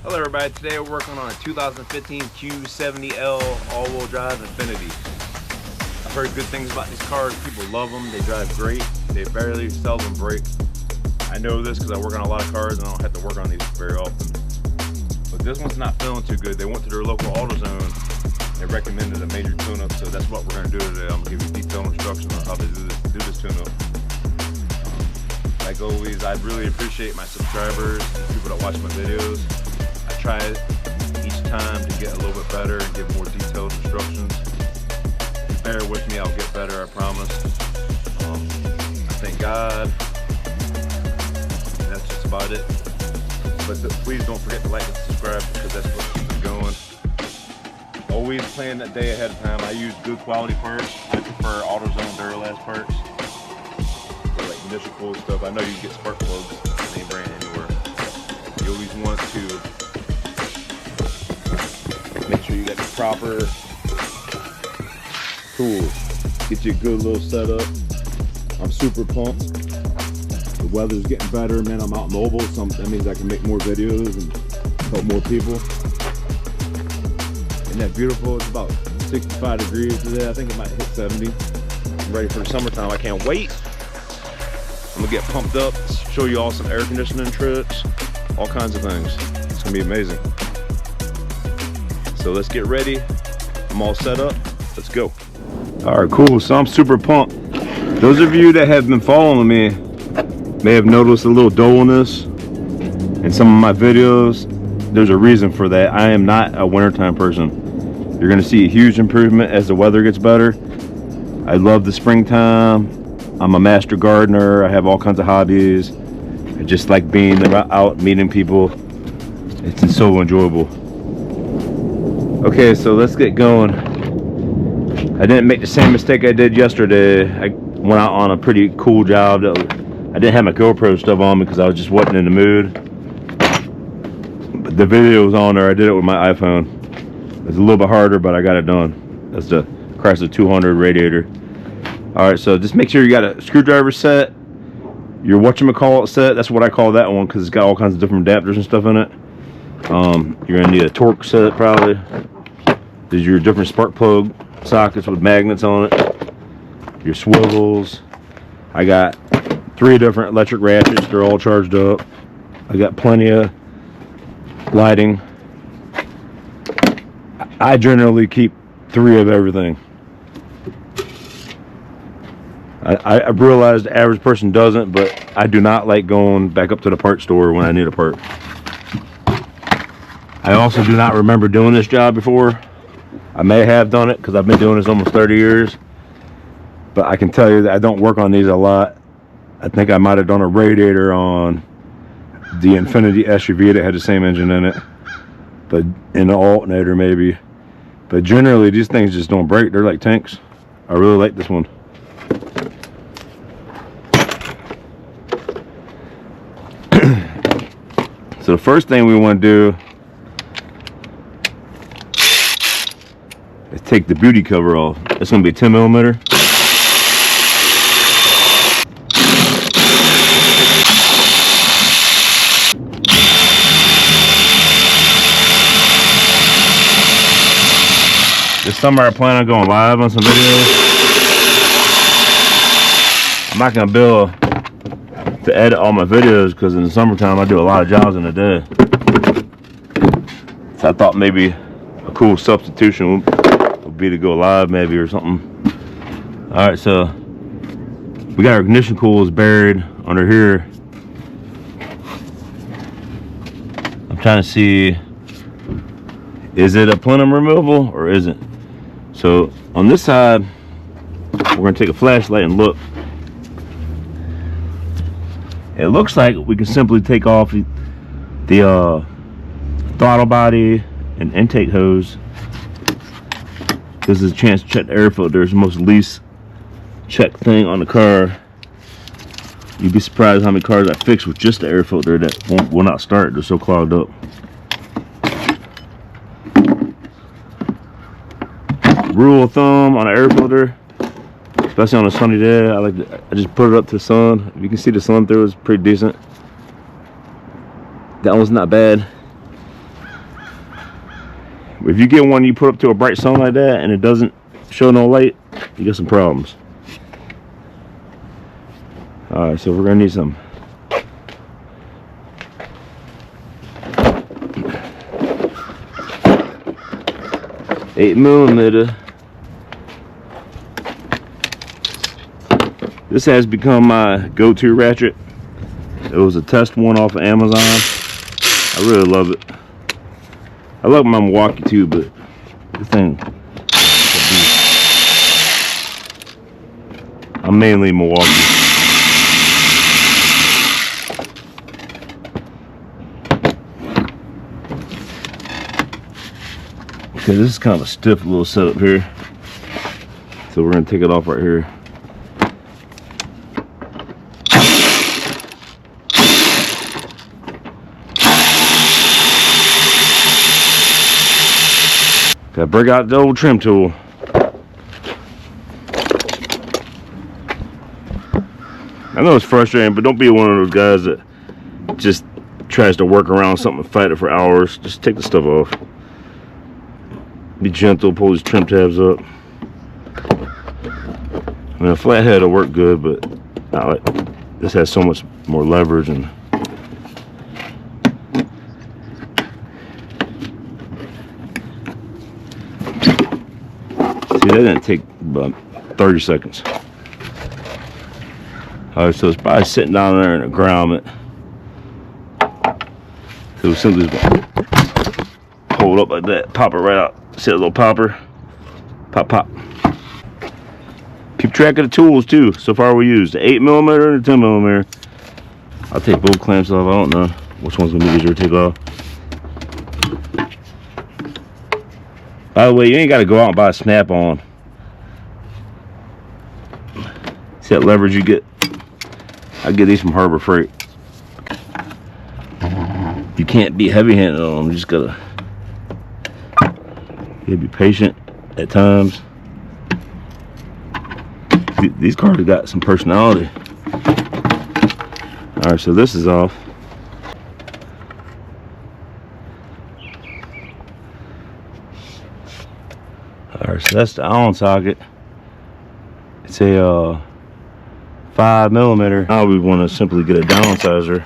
Hello everybody, today we're working on a 2015 Q70L all-wheel drive Infinity. I've heard good things about these cars, people love them, they drive great, they barely seldom break. I know this because I work on a lot of cars and I don't have to work on these very often. But this one's not feeling too good. They went to their local AutoZone, they recommended a major tune-up, so that's what we're going to do today. I'm going to give you detailed instructions on how to do this tune-up. Like always, I really appreciate my subscribers, people that watch my videos. I try each time to get a little bit better and give more detailed instructions. If you bear with me, I'll get better, I promise. I thank God. And that's just about it. But please don't forget to like and subscribe because that's what keeps us going. Always plan that day ahead of time. I use good quality parts. I prefer AutoZone Duralast parts. For like initial cool stuff. I know you can get spark plugs, name brand anywhere. You always want to make sure you got the proper tools. Get you a good little setup. I'm super pumped. The weather's getting better, man. I'm out mobile, so that means I can make more videos and help more people. Isn't that beautiful? It's about 65 degrees today. I think it might hit 70. I'm ready for the summertime. I can't wait. I'm gonna get pumped up, show you all some air conditioning tricks, all kinds of things. It's gonna be amazing. So let's get ready. I'm all set up. Let's go. All right, cool. So I'm super pumped. Those of you that have been following me may have noticed a little dullness in some of my videos. There's a reason for that. I am not a wintertime person. You're gonna see a huge improvement as the weather gets better. I love the springtime. I'm a master gardener. I have all kinds of hobbies. I just like being out meeting people. It's so enjoyable. Okay, so let's get going. I didn't make the same mistake I did yesterday. I went out on a pretty cool job. I didn't have my GoPro stuff on because I was just wasn't in the mood. But the video was on there. I did it with my iPhone. It's a little bit harder, but I got it done. That's the Chrysler 200 radiator. All right, so just make sure you got a screwdriver set, your whatchamacallit set. That's what I call that one because it's got all kinds of different adapters and stuff in it. You're gonna need a torque set probably. There's your different spark plug sockets with magnets on it. Your swivels. I got 3 different electric ratchets. They're all charged up. I got plenty of lighting. I generally keep 3 of everything. I realize the average person doesn't, but I do not like going back up to the parts store when I need a part. I also do not remember doing this job before. I may have done it because I've been doing this almost 30 years. But I can tell you that I don't work on these a lot. I think I might have done a radiator on the Infinity SUV that had the same engine in it. But in the alternator maybe. But generally these things just don't break. They're like tanks. I really like this one. So the first thing we want to do is take the beauty cover off. It's going to be a 10mm. This summer I plan on going live on some videos. I'm not going to be able to edit all my videos because in the summertime I do a lot of jobs in a day. So I thought maybe a cool substitution would be to go live maybe or something. Alright, so we got our ignition coils buried under here. I'm trying to see, is it a plenum removal or isn't? So on this side we're going to take a flashlight and look. It looks like we can simply take off the throttle body and intake hose. This is a chance to check the air filter. It's the most least checked thing on the car. You'd be surprised how many cars I fixed with just the air filter that will not start. They're so clogged up. Rule of thumb on an air filter, especially on a sunny day, I just put it up to the sun. If you can see the sun through, it's pretty decent. That one's not bad. If you get one you put up to a bright sun like that and it doesn't show no light, you got some problems. Alright, so we're gonna need some 8mm. This has become my go-to ratchet. It was a test one off of Amazon. I really love it. I love my Milwaukee too, but this thing, I'm mainly Milwaukee. Okay, this is kind of a stiff little setup here, so we're gonna take it off right here. Gotta break out the old trim tool. I know it's frustrating, but don't be one of those guys that just tries to work around something and fight it for hours. Just take the stuff off. Be gentle, pull these trim tabs up. I mean, a flathead will work good, but this has so much more leverage and that didn't take about 30 seconds. Alright, so it's probably sitting down there in a grommet. So we simply just hold it up like that, pop it right out. See that little popper? Pop, pop. Keep track of the tools too. So far we used the 8mm and the 10mm. I'll take both clamps off. I don't know which one's gonna be easier to take off. By the way, you ain't got to go out and buy a snap-on. See that leverage you get? I get these from Harbor Freight. You can't be heavy-handed on them. You just gotta be patient at times. These cars have got some personality. All right, so this is off. Alright, so that's the Allen socket. It's a 5mm. Now we want to simply get a downsizer.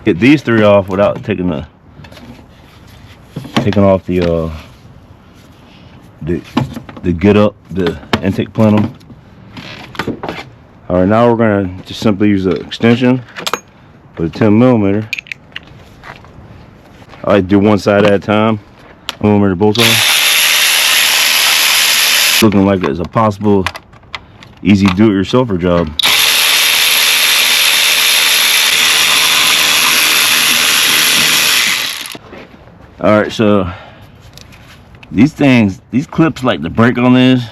Get these three off without taking off the get up, the intake plenum. All right, now we're gonna just simply use the extension with a 10mm. I like to do one side at a time. 10mm bolts on. Looking like it's a possible easy do-it-yourselfer job. All right, so these clips like to break on this.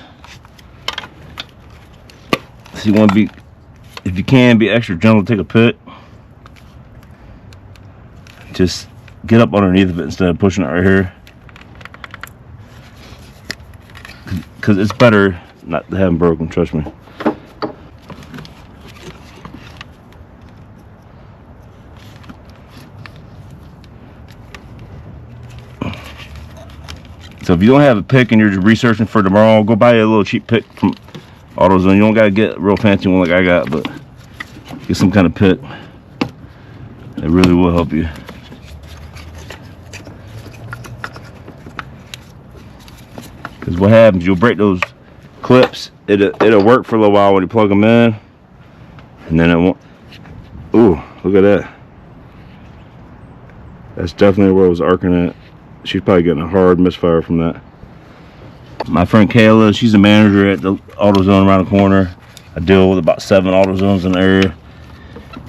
So you want to be, if you can, be extra gentle. Take a pick. Just get up underneath of it instead of pushing it right here, because it's better not to have them broken. Trust me. So if you don't have a pick and you're just researching for tomorrow, go buy a little cheap pick from AutoZone. You don't gotta get a real fancy one like I got, but get some kind of pick. It really will help you. Because what happens, you'll break those clips. It'll work for a little while when you plug them in, and then it won't. Ooh, look at that. That's definitely where it was arcing at. She's probably getting a hard misfire from that. My friend Kayla, she's a manager at the AutoZone around the corner. I deal with about 7 AutoZones in the area.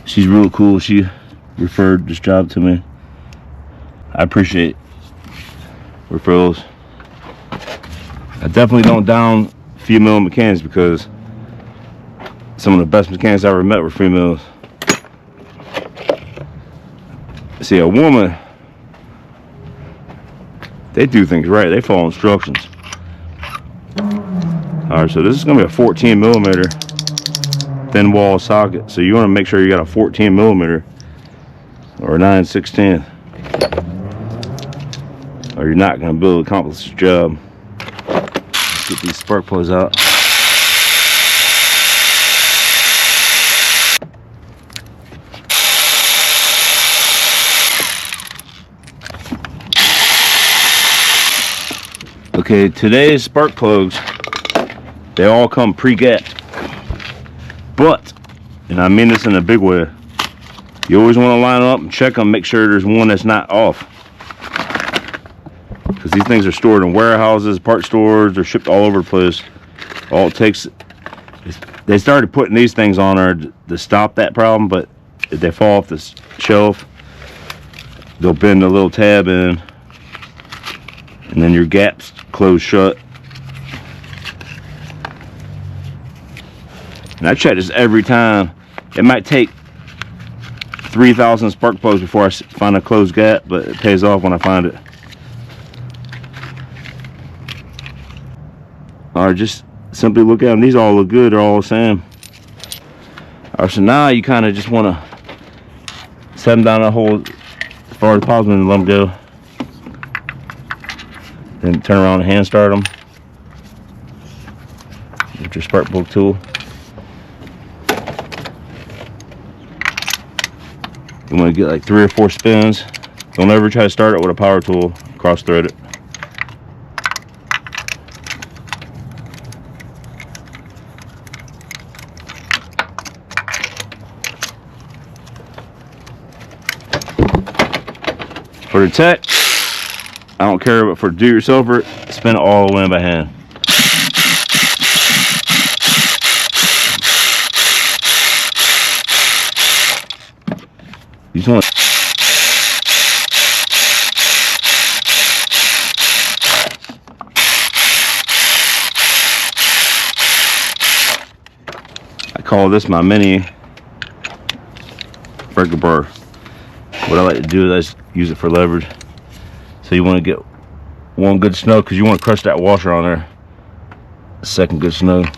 She's real cool. She referred this job to me. I appreciate referrals. I definitely don't down female mechanics, because some of the best mechanics I ever met were females. See, a woman, they do things right. They follow instructions. All right, so this is gonna be a 14 millimeter thin wall socket. So you want to make sure you got a 14 millimeter or a 9/16, or you're not gonna be able to accomplish the job. Let's get these spark plugs out. Okay, today's spark plugs, they all come pre-gapped. But, and I mean this in a big way, you always want to line them up and check them, make sure there's one that's not off. Because these things are stored in warehouses, part stores, they're shipped all over the place. All it takes, they started putting these things on there to stop that problem, but if they fall off the shelf, they'll bend a little tab in, and then your gaps close shut. And I check this every time. It might take 3,000 spark plugs before I find a closed gap, but it pays off when I find it. Alright, just simply look at them. These all look good. They're all the same. Alright, so now you kind of just want to set them down a hole as far as possible and let them go. Then turn around and hand start them with your spark plug tool. You want to get like 3 or 4 spins. Don't ever try to start it with a power tool. Cross thread it. For the tech, I don't care, but for do-yourselfer, spin it all the way in by hand. You just want to I call this my mini breaker bar. What I like to do is I just use it for leverage. So you want to get one good snug because you want to crush that washer on there. Second good snug.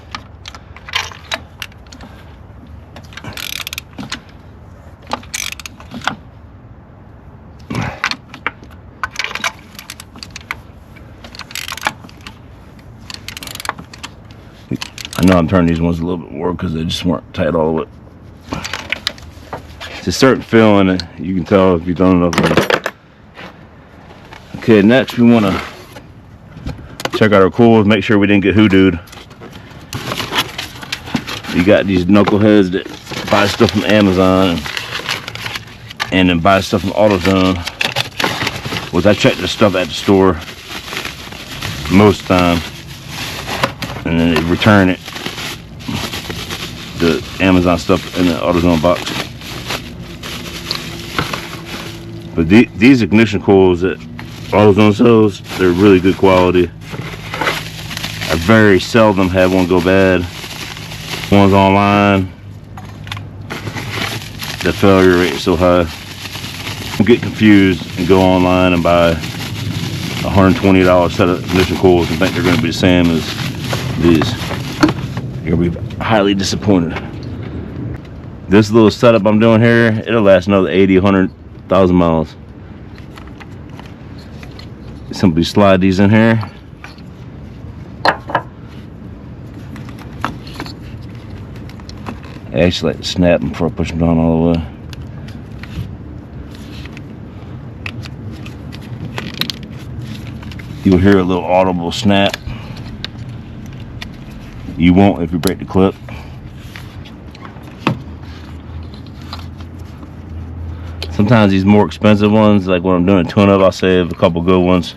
I know I'm turning these ones a little bit more because they just weren't tight all the way. It's a certain feeling that you can tell if you've done enough of it. Okay, next we want to check out our coils, make sure we didn't get hoodooed. You got these knuckleheads that buy stuff from Amazon and then buy stuff from AutoZone. Which I check this stuff at the store most of the time, and then they return it, the Amazon stuff in the AutoZone box. But these ignition coils that AutoZone sells, they're really good quality. I very seldom have one go bad. One's online, the failure rate is so high. Don't get confused and go online and buy a $120 set of ignition coils and think they're going to be the same as these. You're going to be highly disappointed. This little setup I'm doing here, it'll last another 80, 100,000 miles. Simply slide these in here. I actually like to snap them before I push them down all the way. You'll hear a little audible snap. You won't if you break the clip. Sometimes these more expensive ones, like when I'm doing a tune-up, I'll save a couple good ones.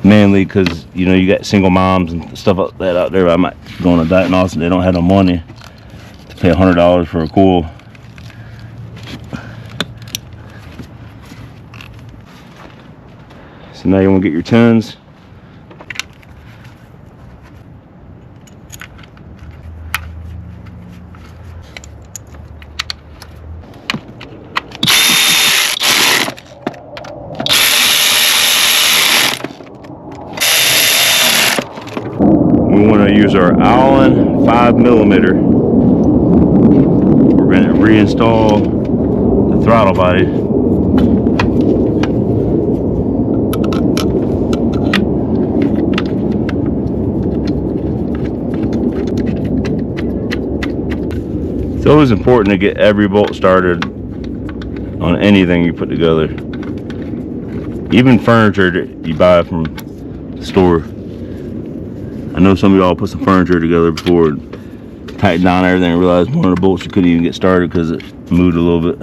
Mainly because, you know, you got single moms and stuff like that out there. I might go on a diet and also they don't have no money to pay $100 for a coil. So now you want to get your tins. use our Allen 5mm. We're going to reinstall the throttle body. It's always important to get every bolt started on anything you put together. Even furniture that you buy from the store. I know some of y'all put some furniture together before, tighten down everything, and realized one of the bolts you couldn't even get started because it moved a little bit.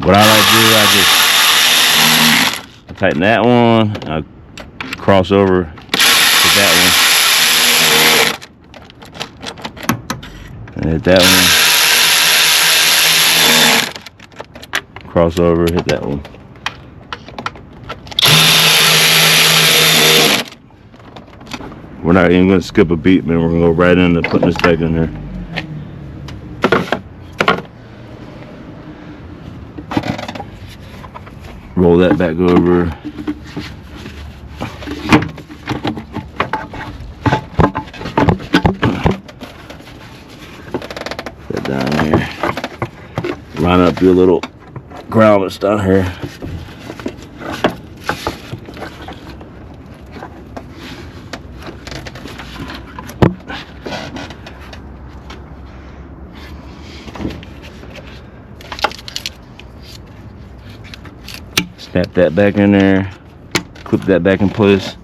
What I like to do, I tighten that one, I cross over to that one, and hit that one, cross over, hit that one. We're not even going to skip a beat, man. We're going to go right into putting this back in there. Roll that back over. Put that down here. Line up your little grommets down here. Snap that back in there, clip that back in place.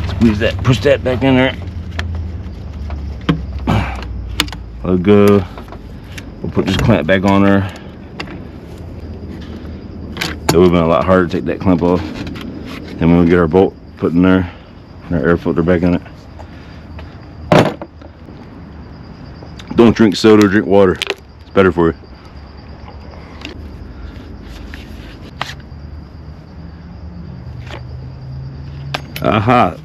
Squeeze that, push that back in there. Let go. We'll put this clamp back on there. It would have been a lot harder to take that clamp off. And when we get our bolt put in there, and our air filter back in it. Don't drink soda, drink water. It's better for you. Aha.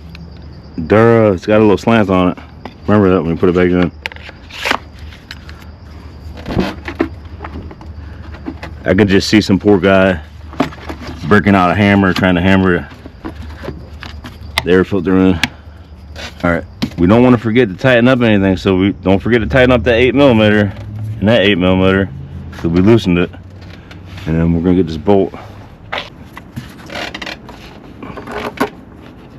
Dura, it's got a little slant on it. Remember that when you put it back in. I could just see some poor guy breaking out a hammer, trying to hammer the air filter in. Alright. We don't want to forget to tighten up anything, so we don't forget to tighten up that 8mm and that 8mm, so we loosened it. And then we're gonna get this bolt.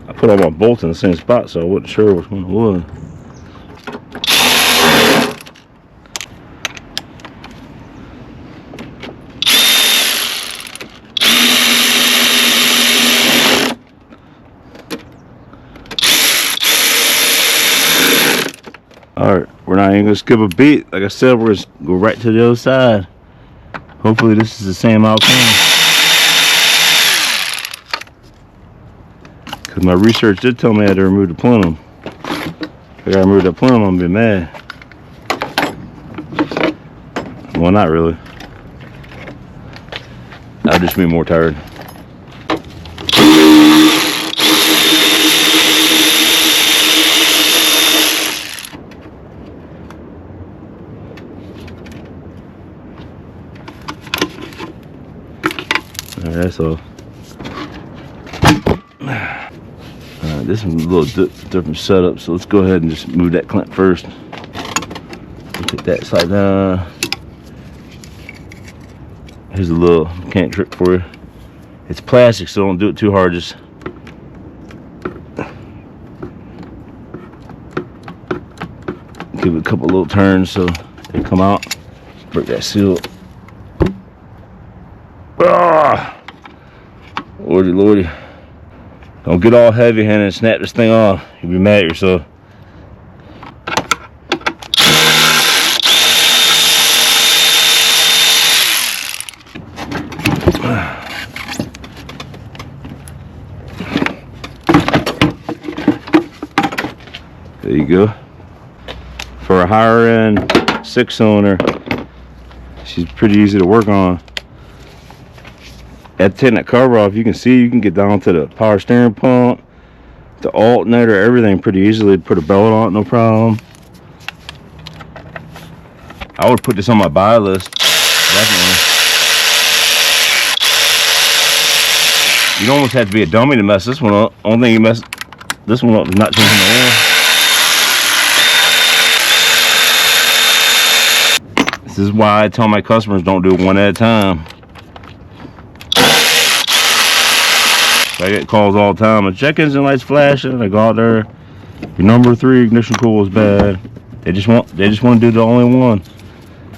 I put all my bolts in the same spot, so I wasn't sure which one it was. Alright, we're not even gonna skip a beat. Like I said, we're gonna go right to the other side. Hopefully this is the same outcome. Because my research did tell me I had to remove the plenum. If I gotta remove that plenum, I'm gonna be mad. Well, not really. I'll just be more tired. That's all. This one's a little different setup, so let's go ahead and just move that clamp first. Take that slide down. Here's a little mechanic trick for you. It's plastic, so don't do it too hard. Just give it a couple little turns so they come out. Break that seal. Ah! Lordy, lordy. Don't get all heavy handed and snap this thing off. You'll be mad at yourself. There you go. For a higher end 6-cylinder, she's pretty easy to work on. After taking that cover off, you can see you can get down to the power steering pump, the alternator, everything pretty easily. Put a belt on it, no problem. I would put this on my buy list, definitely. You'd almost have to be a dummy to mess this one up. Only thing you mess this one up is not changing the oil. This is why I tell my customers don't do it one at a time. I get calls all the time. The check engine light's flashing. I go out there. Your number 3 ignition coil is bad. They just want to do the only one.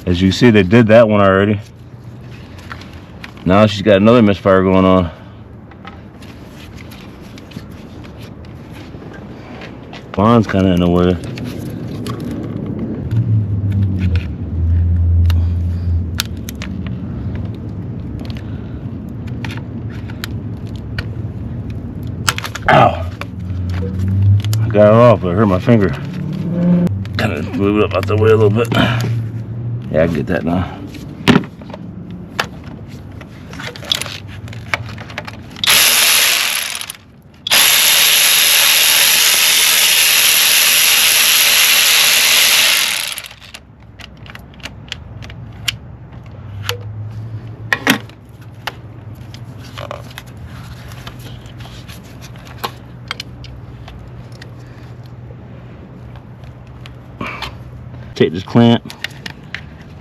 As you see, they did that one already. Now she's got another misfire going on. Bond's kind of in the way. Ow! I got it off, but I hurt my finger. Kind of move it up out the way a little bit. Yeah, I can get that now. Take this clamp,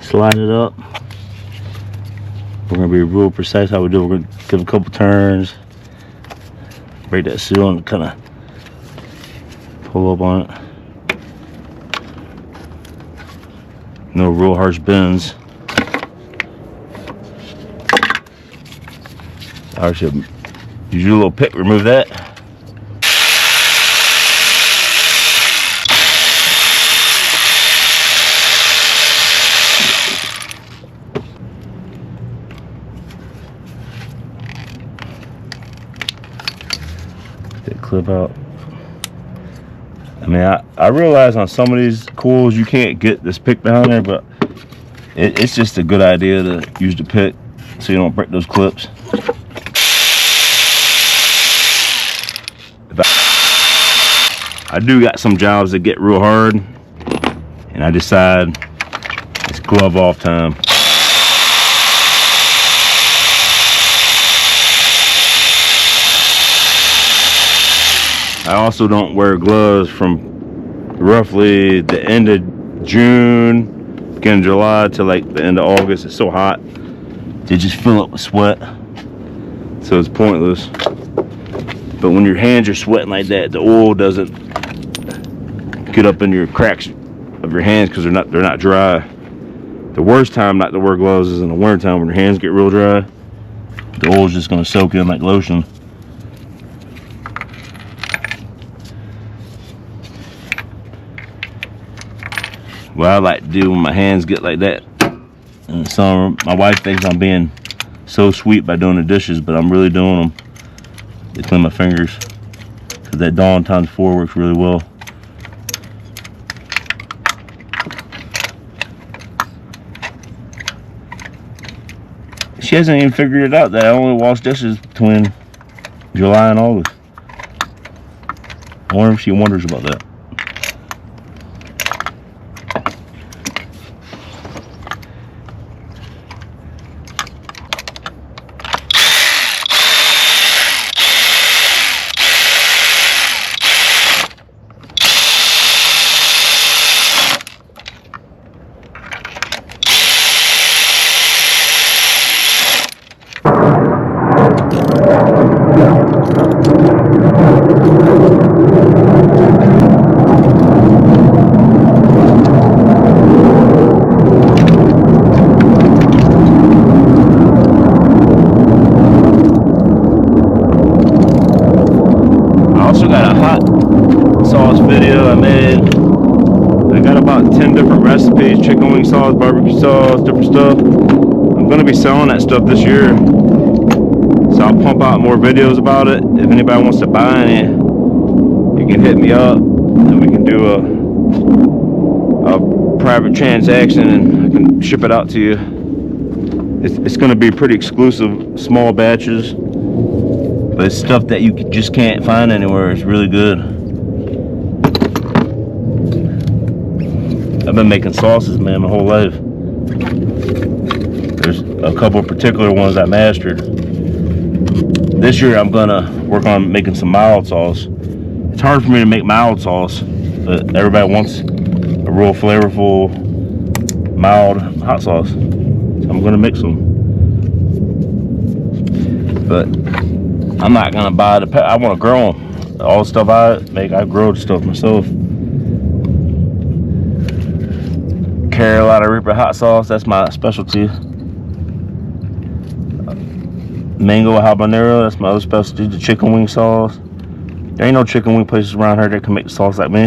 slide it up. We're gonna be real precise how we do it. We're gonna give a couple turns, break that seal and kind of pull up on it. No real harsh bends. I should use your little pick, remove that. Clip out. I mean, I realize on some of these coils you can't get this pick behind there, but it's just a good idea to use the pick so you don't break those clips. I do got some jobs that get real hard, and I decide it's glove off time. I also don't wear gloves from roughly the end of June, beginning of July to like the end of August. It's so hot, they just fill up with sweat, so it's pointless. But when your hands are sweating like that, the oil doesn't get up in your cracks of your hands because they're not dry. The worst time not to wear gloves is in the winter time when your hands get real dry. The oil's just gonna soak in like lotion. What I like to do when my hands get like that in the summer, my wife thinks I'm being so sweet by doing the dishes, but I'm really doing them to clean my fingers. Because that Dawn ×4 works really well. She hasn't even figured it out that I only wash dishes between July and August. I wonder if she wonders about that. Video I made. I got about 10 different recipes, chicken wing sauce, barbecue sauce, different stuff. I'm going to be selling that stuff this year, so I'll pump out more videos about it. If anybody wants to buy any, you can hit me up and we can do a private transaction and I can ship it out to you. It's going to be pretty exclusive, small batches, but it's stuff that you just can't find anywhere. It's really good. I've been making sauces, man, my whole life. There's a couple of particular ones I mastered. This year I'm gonna work on making some mild sauce. It's hard for me to make mild sauce, but everybody wants a real flavorful, mild hot sauce. So I'm gonna make some. But I'm not gonna buy the I want to grow them. All the stuff I make, I grow the stuff myself. Carolina Reaper hot sauce, that's my specialty. Mango habanero, that's my other specialty. The chicken wing sauce. There ain't no chicken wing places around here that can make the sauce like me.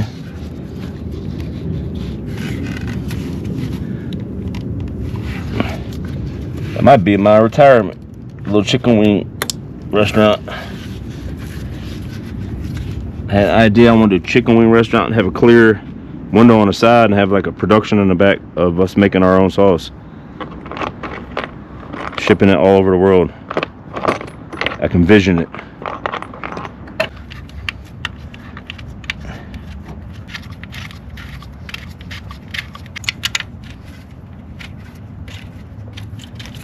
That might be my retirement. A little chicken wing restaurant. I had an idea I want to do a chicken wing restaurant and have a clear window on the side and have like a production in the back of us making our own sauce. Shipping it all over the world. I can vision it.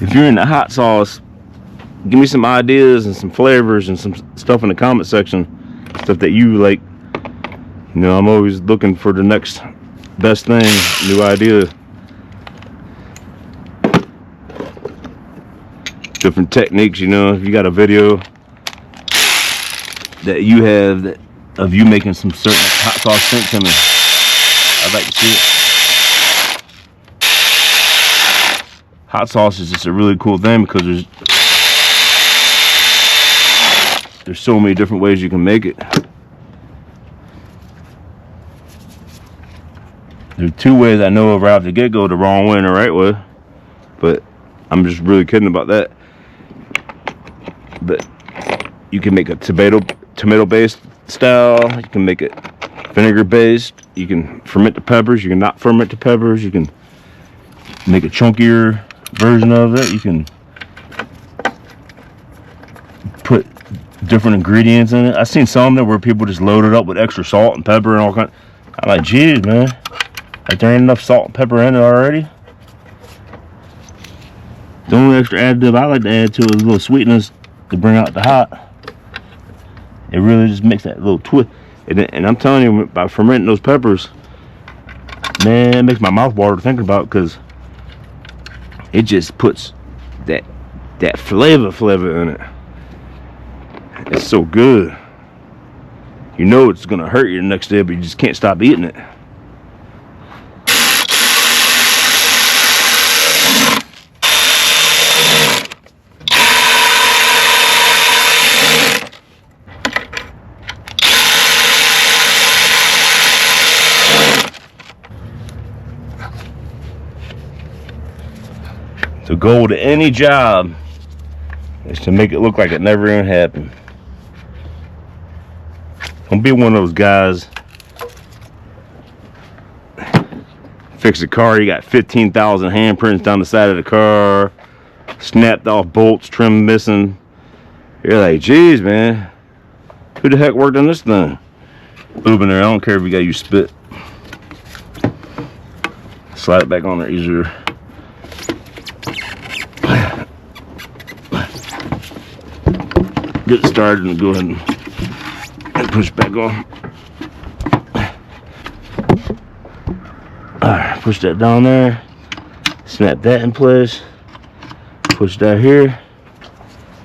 If you're into hot sauce, give me some ideas and some flavors and some stuff in the comment section. Stuff that you like. You know, I'm always looking for the next best thing, new idea. Different techniques, you know. If you got a video that you have that of you making some certain hot sauce, sent to me. I'd like to see it. Hot sauce is just a really cool thing because there's so many different ways you can make it. There's two ways I know of right off the get-go, the wrong way and the right way. But I'm just really kidding about that. But you can make a tomato-based style. You can make it vinegar-based. You can ferment the peppers. You can not ferment the peppers. You can make a chunkier version of it. You can put different ingredients in it. I've seen some that where people just load it up with extra salt and pepper and all kinds. I'm like, geez, man. Like there ain't enough salt and pepper in it already. The only extra additive I like to add to it is a little sweetness to bring out the hot. It really just makes that little twist. And I'm telling you, by fermenting those peppers, man, it makes my mouth water thinking about it because it just puts that flavor in it. It's so good. You know it's gonna hurt you the next day, but you just can't stop eating it. The goal to any job is to make it look like it never even happened. Don't be one of those guys. Fix a car, you got 15,000 handprints down the side of the car, snapped off bolts, trim missing. You're like, geez, man, who the heck worked on this thing? Lube in there, I don't care if you gotta use spit. Slide it back on there easier. Get it started and go ahead and push back on. Alright, push that down there. Snap that in place. Push that here.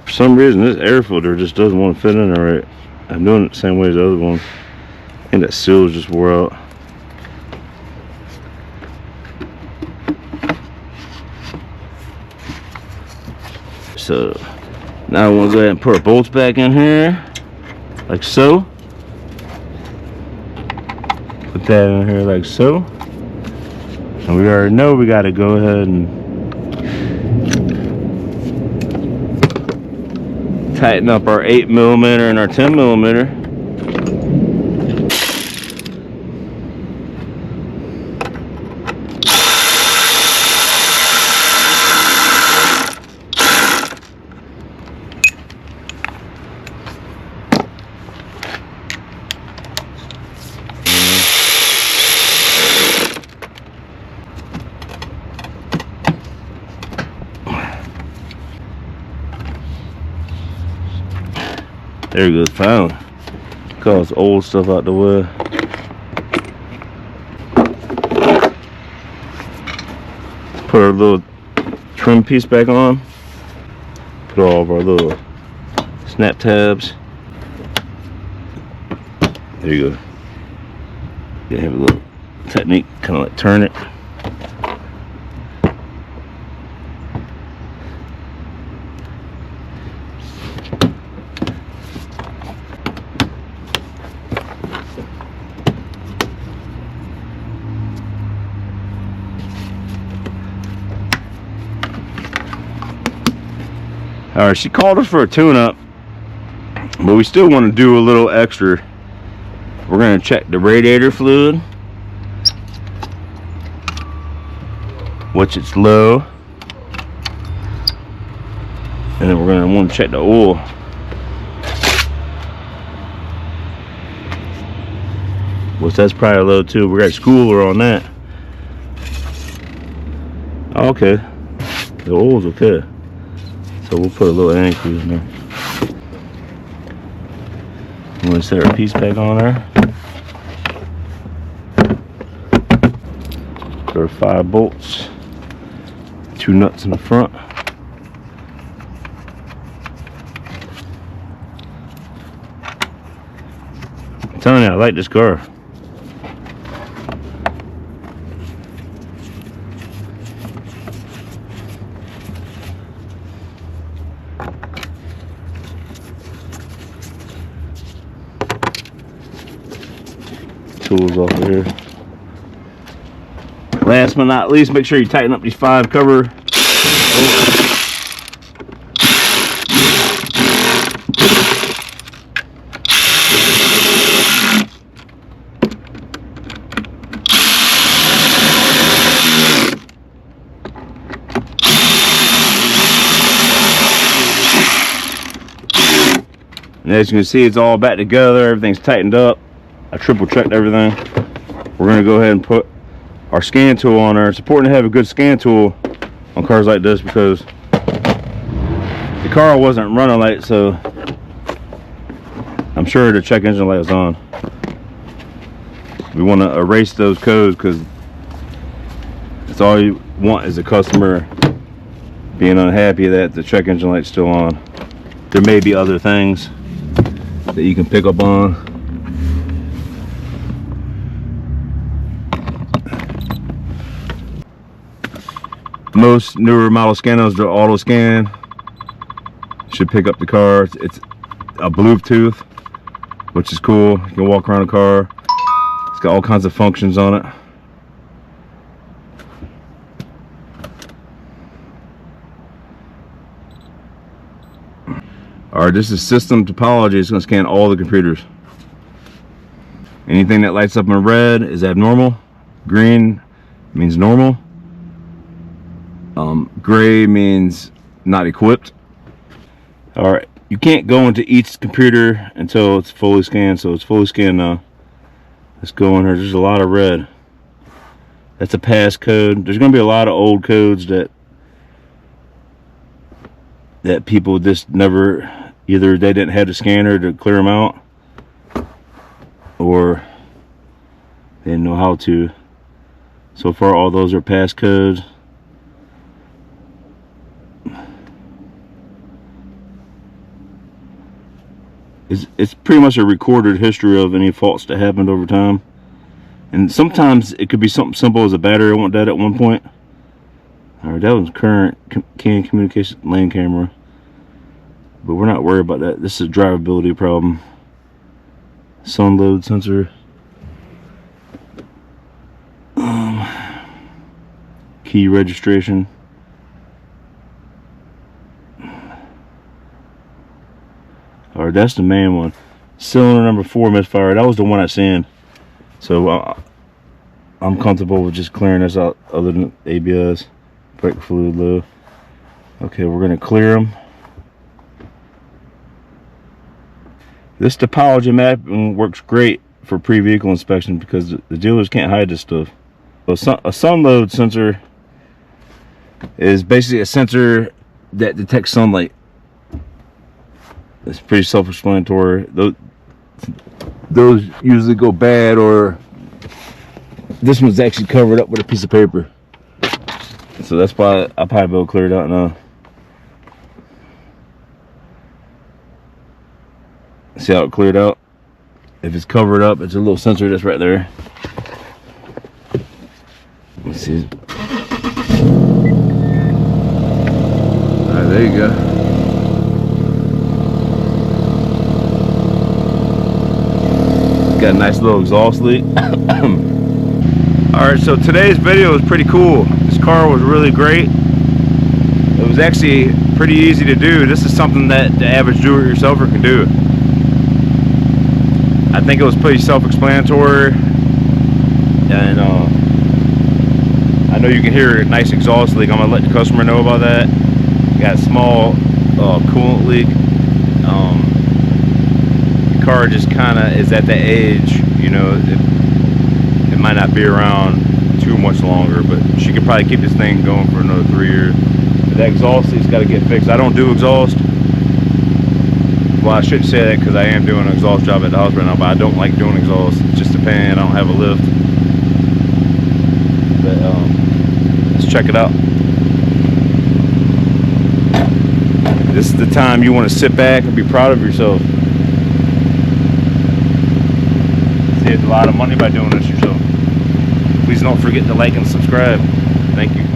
For some reason, this air filter just doesn't want to fit in there right. I'm doing it the same way as the other one. And that seal just wore out. So now I want to go ahead and put our bolts back in here, like so. Put that in here like so. And we already know we got to go ahead and tighten up our 8mm and our 10mm. There he goes, finally. Got all this old stuff out the way. Put our little trim piece back on. Put all of our little snap tabs. There you go. You have a little technique, kind of like turn it. All right, she called us for a tune-up, but we still want to do a little extra. We're going to check the radiator fluid, which it's low, and then we're going to want to check the oil. Which that's probably low too. We got a schooler on that. Okay, the oil's okay. So we'll put a little anchor in there. I'm going to set our piece back on there. Put our 5 bolts, 2 nuts in the front. I'm telling you, I like this car. Tools off of here. Last but not least, make sure you tighten up these 5 cover. And as you can see, it's all back together. Everything's tightened up. I triple checked everything. We're going to go ahead and put our scan tool on there. It's important to have a good scan tool on cars like this because the car wasn't running late, so I'm sure the check engine light was on. We want to erase those codes because that's all you want is a customer being unhappy that the check engine light's still on. There may be other things that you can pick up on. Most newer model scanners are auto scan. Should pick up the car. It's a Bluetooth, which is cool. You can walk around the car. It's got all kinds of functions on it. Alright, this is system topology. It's going to scan all the computers. Anything that lights up in red is abnormal. Green means normal. Gray means not equipped. Alright, you can't go into each computer until it's fully scanned, so it's fully scanned now. Let's go in here. There's a lot of red. That's a passcode. There's going to be a lot of old codes that people just never, either they didn't have the scanner to clear them out, or they didn't know how to. So far, all those are passcodes. It's pretty much a recorded history of any faults that happened over time. And sometimes it could be something simple as a battery went dead at one point. Alright, that was current CAN communication lane camera. But we're not worried about that. This is a drivability problem. Sun load sensor. Key registration. Alright, that's the main one. Cylinder number 4 misfire. That was the one I seen. So I'm comfortable with just clearing this out other than ABS. Brake fluid low. Okay, we're going to clear them. This topology mapping works great for pre-vehicle inspection because the dealers can't hide this stuff. So a sun load sensor is basically a sensor that detects sunlight. It's pretty self-explanatory. Those usually go bad, or this one's actually covered up with a piece of paper. So that's why I'll probably be able to clear it out now. See how it cleared out? If it's covered up, it's a little sensor that's right there. Let's see. Alright, there you go. Got a nice little exhaust leak. Alright, so today's video was pretty cool. This car was really great. It was actually pretty easy to do. This is something that the average do-it-yourselfer can do. I think it was pretty self-explanatory, and I know you can hear a nice exhaust leak. I'm gonna let the customer know about that. Got a small coolant leak. The car just kind of is at that age, you know, it might not be around too much longer, but she could probably keep this thing going for another 3 years. But that exhaust leak's got to get fixed. I don't do exhaust. Well, I shouldn't say that because I am doing an exhaust job at the house right now, but I don't like doing exhaust. It's just a pain. I don't have a lift. But let's check it out. This is the time you want to sit back and be proud of yourself. Save a lot of money by doing this yourself. Please don't forget to like and subscribe. Thank you.